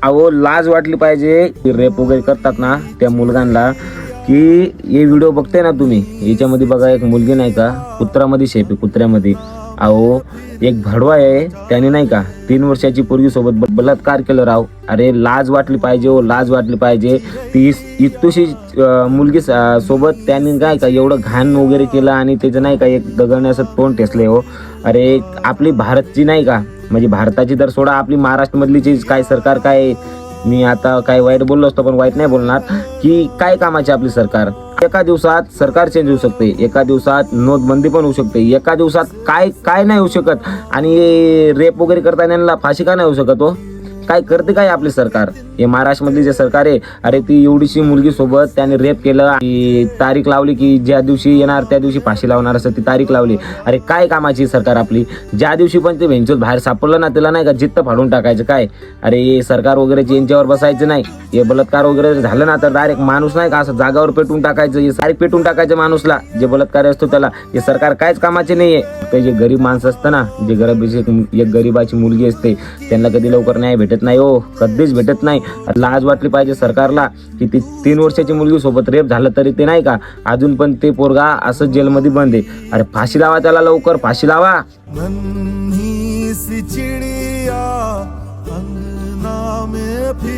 अहो लाज वाटली पाहिजे. रेप वगैरे करतात ना त्या मुलगांना, की हे व्हिडिओ बघते ना तुम्ही, याच्यामध्ये बघा एक मुलगी नाही का कुत्र्यामध्ये शेप आहे, कुत्र्यामध्ये. अहो एक भडवा आहे, त्याने नाही का 3 वर्षाची पोरगी सोबत बलात्कार केलं राव. अरे लाज वाटली पाहिजे हो, लाज वाटली पाहिजे. ती इतुशी मुलगी सोबत त्यांनी काय का एवढं घाण वगैरे केलं आणि त्याचं नाही का एक दगडने असं तोंड ठेसले हो. अरे आपली भारतची नाही का, म्हणजे भारताची तर सोडा, आपली महाराष्ट्रामधली जी काय सरकार काय, मी आता काय वाईट बोललो असतो पण वाईट नाही बोलणार, की काय कामाची आपली सरकार. एका दिवसात सरकार चेंज होऊ शकते, एका दिवसात नोटबंदी पण होऊ शकते, एका दिवसात काय काय नाही होऊ शकत. आणि रेप वगैरे करताना यांना फाशी का नाही होऊ शकत हो? काय करते काय आपली सरकार? हे महाराष्ट्रामधली जे सरकार आहे, अरे ती एवढीशी मुलगी सोबत त्याने रेप केलं आणि तारीख लावली की ज्या दिवशी येणार त्या दिवशी फाशी लावणार, असं ती तारीख लावली. अरे काय कामाची सरकार आपली? ज्या दिवशी पण ते भेंचोत बाहेर सापडलं ना, त्याला नाही का जित्त फाडून टाकायचं. काय अरे हे सरकार वगैरे यांच्यावर बसायचं नाही. हे बलात्कार वगैरे झालं ना तर डायरेक्ट माणूस नाही का असं जागावर पेटून टाकायचं, हे डायरेक्ट पेटून टाकायचं माणूसला, जे बलात्कारी असतो त्याला. हे सरकार काहीच कामाचे नाहीये. ते जे गरीब माणसं असतं ना, जे एक गरीबाची मुलगी असते, त्यांना कधी लवकर न्याय भेटत नाही हो, कधीच भेटत नाही. लाज वाटली पाहिजे सरकारला, की ती 3 वर्षाची मुलगी सोबत रेप झालं तरी ते नाही का अजून पण ते पोरगा असं जेलमध्ये बंद आहे. अरे फाशी लावा त्याला, लवकर फाशी लावा. नन्ही सी चिड़िया अंगना में फिर